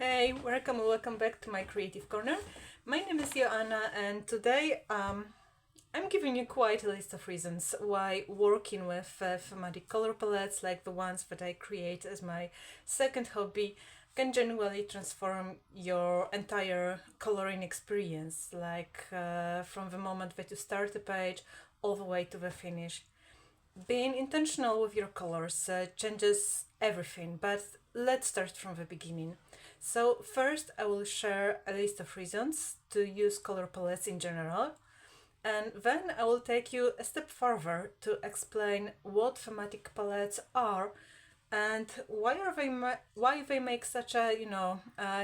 Hey, welcome back to my creative corner. My name is Joanna, and today I'm giving you quite a list of reasons why working with thematic color palettes like the ones that I create as my second hobby can genuinely transform your entire coloring experience, from the moment that you start a page all the way to the finish. Being intentional with your colors changes everything, but let's start from the beginning. So, first, I will share a list of reasons to use color palettes in general, and then I will take you a step further to explain what thematic palettes are and why they make such a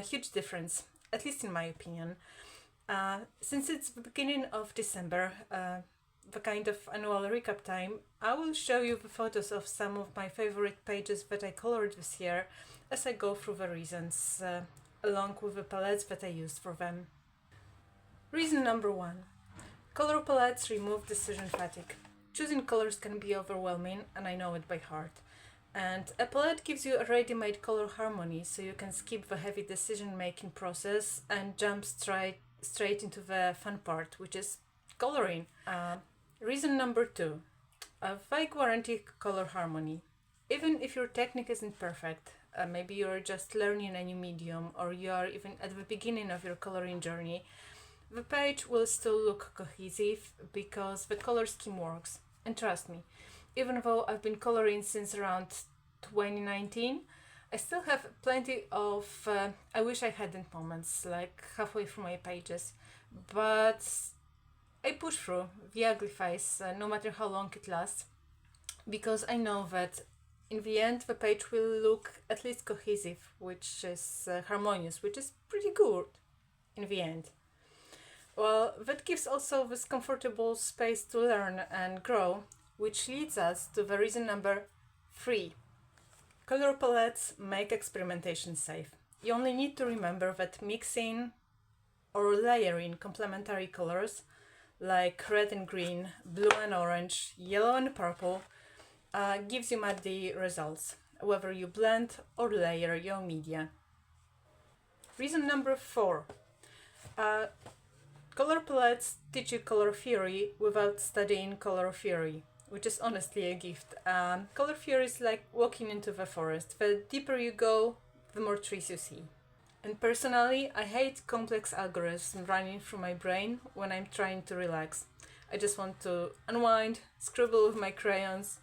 huge difference, at least in my opinion. Since it's the beginning of December, the kind of annual recap time, I will show you the photos of some of my favorite pages that I colored this year as I go through the reasons, along with the palettes that I used for them. Reason number one: color palettes remove decision fatigue. Choosing colors can be overwhelming, and I know it by heart. And a palette gives you a ready-made color harmony, so you can skip the heavy decision-making process and jump straight into the fun part, which is coloring. Reason number two: they guarantee color harmony. Even if your technique isn't perfect, maybe you're just learning a new medium or you are even at the beginning of your coloring journey, the page will still look cohesive because the color scheme works. And trust me, even though I've been coloring since around 2019, I still have plenty of I wish I hadn't moments, like halfway through my pages. But I push through the ugly phase, no matter how long it lasts, because I know that in the end the page will look at least cohesive, which is harmonious, which is pretty good in the end. Well, that gives also this comfortable space to learn and grow, which leads us to the reason number three. Color palettes make experimentation safe. You only need to remember that mixing or layering complementary colors like red and green, blue and orange, yellow and purple gives you muddy results, whether you blend or layer your media. Reason number four. Color palettes teach you color theory without studying color theory, which is honestly a gift. Color theory is like walking into the forest. The deeper you go, the more trees you see. And personally, I hate complex algorithms running through my brain when I'm trying to relax. I just want to unwind, scribble with my crayons,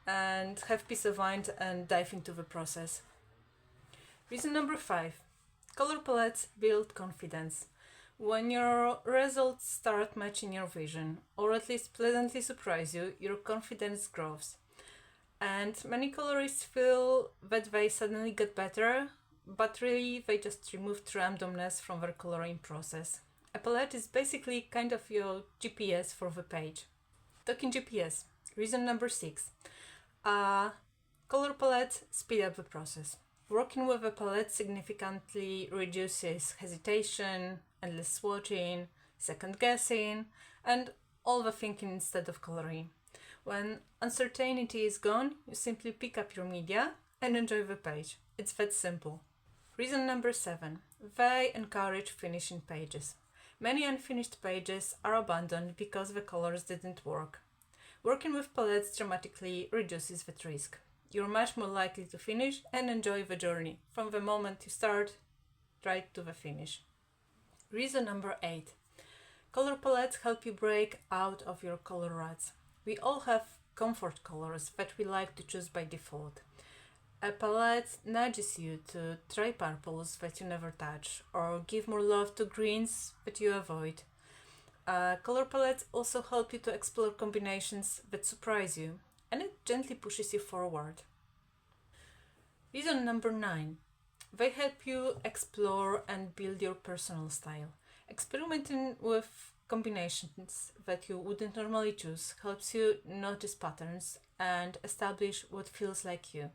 and have peace of mind and dive into the process. Reason number five: color palettes build confidence. When your results start matching your vision, or at least pleasantly surprise you, your confidence grows. And many colorists feel that they suddenly get better, but really they just removed randomness from their coloring process. A palette is basically kind of your GPS for the page. Talking GPS, reason number six. Color palettes speed up the process. Working with a palette significantly reduces hesitation, endless swatching, second guessing, and all the thinking instead of coloring. When uncertainty is gone, you simply pick up your media and enjoy the page. It's that simple. Reason number seven: they encourage finishing pages. Many unfinished pages are abandoned because the colors didn't work. Working with palettes dramatically reduces that risk. You're much more likely to finish and enjoy the journey from the moment you start right to the finish. Reason number eight: color palettes help you break out of your color ruts. We all have comfort colors that we like to choose by default. A palette nudges you to try purples that you never touch, or give more love to greens that you avoid. Color palettes also help you to explore combinations that surprise you, and it gently pushes you forward. Reason number nine: they help you explore and build your personal style. Experimenting with combinations that you wouldn't normally choose helps you notice patterns and establish what feels like you.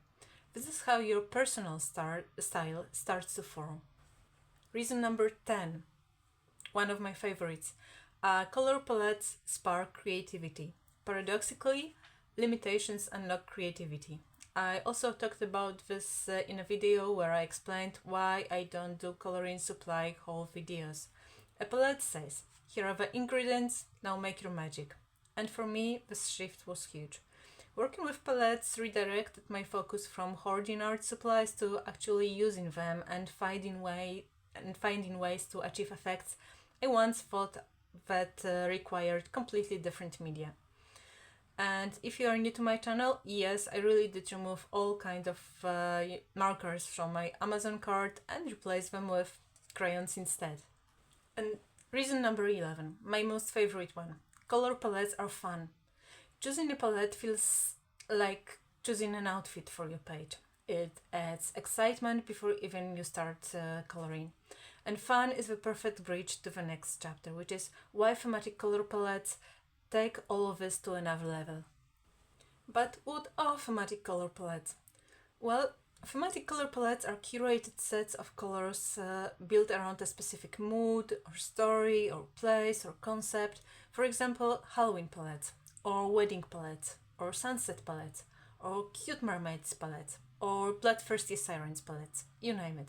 This is how your personal style starts to form. Reason number 10, one of my favorites. Color palettes spark creativity. Paradoxically, limitations unlock creativity. I also talked about this in a video where I explained why I don't do coloring supply haul videos. A palette says, here are the ingredients, now make your magic. And for me, this shift was huge. Working with palettes redirected my focus from hoarding art supplies to actually using them and finding ways to achieve effects I once thought that required completely different media. And if you are new to my channel, yes, I really did remove all kind of markers from my Amazon cart and replace them with crayons instead. And reason number 11, my most favorite one. Color palettes are fun. Choosing a palette feels like choosing an outfit for your page. It adds excitement before even you start coloring. And fun is the perfect bridge to the next chapter, which is why thematic color palettes take all of this to another level. But what are thematic color palettes? Well, thematic color palettes are curated sets of colors built around a specific mood or story or place or concept. For example, Halloween palettes, or wedding palettes, or sunset palettes, or cute mermaids palettes, or bloodthirsty sirens palettes, you name it.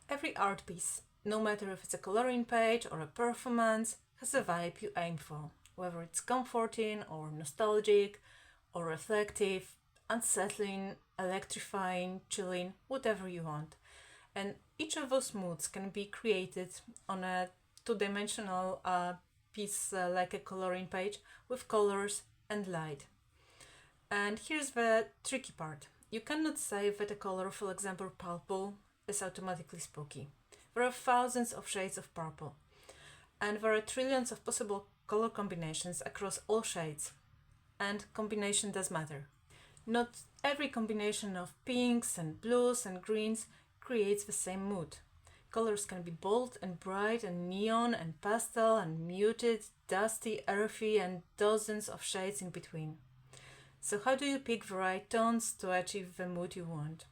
Every art piece, no matter if it's a coloring page or a performance, has a vibe you aim for, whether it's comforting or nostalgic or reflective, unsettling, electrifying, chilling, whatever you want. And each of those moods can be created on a two-dimensional piece like a coloring page with colors and light. And here's the tricky part. You cannot say that a color, for example purple, is automatically spooky. There are thousands of shades of purple, and there are trillions of possible color combinations across all shades, and combination does matter. Not every combination of pinks and blues and greens creates the same mood. Colors can be bold and bright and neon and pastel and muted, dusty, earthy, and dozens of shades in between. So how do you pick the right tones to achieve the mood you want?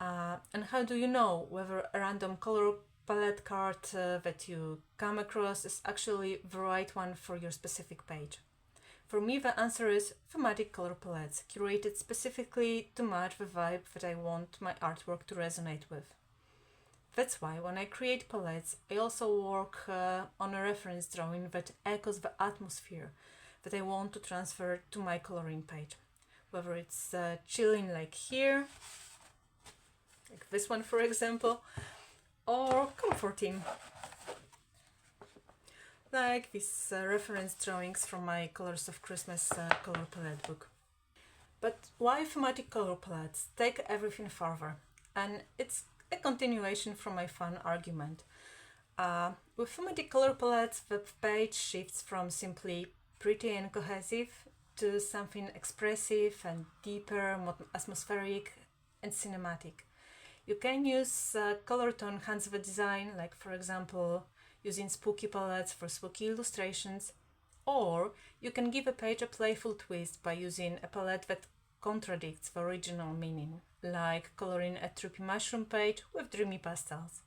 And how do you know whether a random color palette card that you come across is actually the right one for your specific page? For me, the answer is thematic color palettes, curated specifically to match the vibe that I want my artwork to resonate with. That's why when I create palettes, I also work on a reference drawing that echoes the atmosphere that I want to transfer to my coloring page. Whether it's chilling like here, like this one for example, or comforting, like these reference drawings from my Colors of Christmas color palette book. But why thematic color palettes take everything further? And it's a continuation from my fun argument. With thematic color palettes, the page shifts from simply pretty and cohesive to something expressive and deeper, more atmospheric and cinematic. You can use color to enhance the design, like for example using spooky palettes for spooky illustrations, or you can give a page a playful twist by using a palette that contradicts the original meaning, like coloring a trippy mushroom page with dreamy pastels.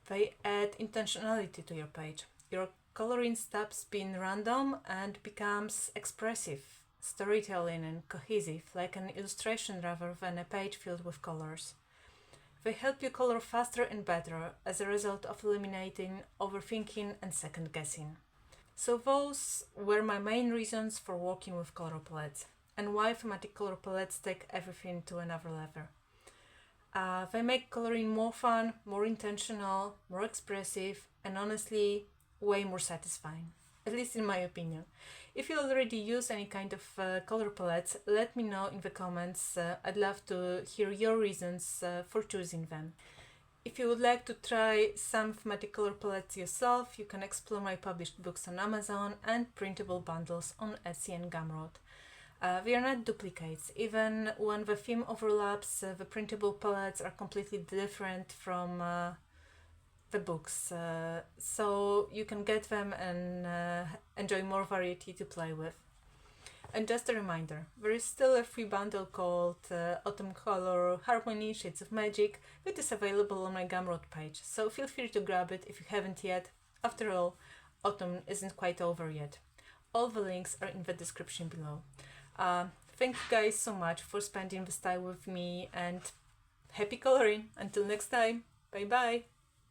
They add intentionality to your page. Your coloring stops being random and becomes expressive, storytelling and cohesive, like an illustration rather than a page filled with colors. They help you color faster and better as a result of eliminating overthinking and second guessing. So those were my main reasons for working with color palettes, and why thematic color palettes take everything to another level. They make coloring more fun, more intentional, more expressive, and honestly, way more satisfying, at least in my opinion. If you already use any kind of color palettes, let me know in the comments. I'd love to hear your reasons for choosing them. If you would like to try some thematic color palettes yourself, you can explore my published books on Amazon and printable bundles on Etsy and Gumroad. They are not duplicates. Even when the theme overlaps, the printable palettes are completely different from the books, so you can get them and enjoy more variety to play with. And just a reminder, there is still a free bundle called Autumn Color Harmony Shades of Magic that is available on my Gumroad page, so feel free to grab it if you haven't yet. After all, autumn isn't quite over yet. All the links are in the description below. thank you guys so much for spending this time with me, and happy coloring. Until next time, bye bye.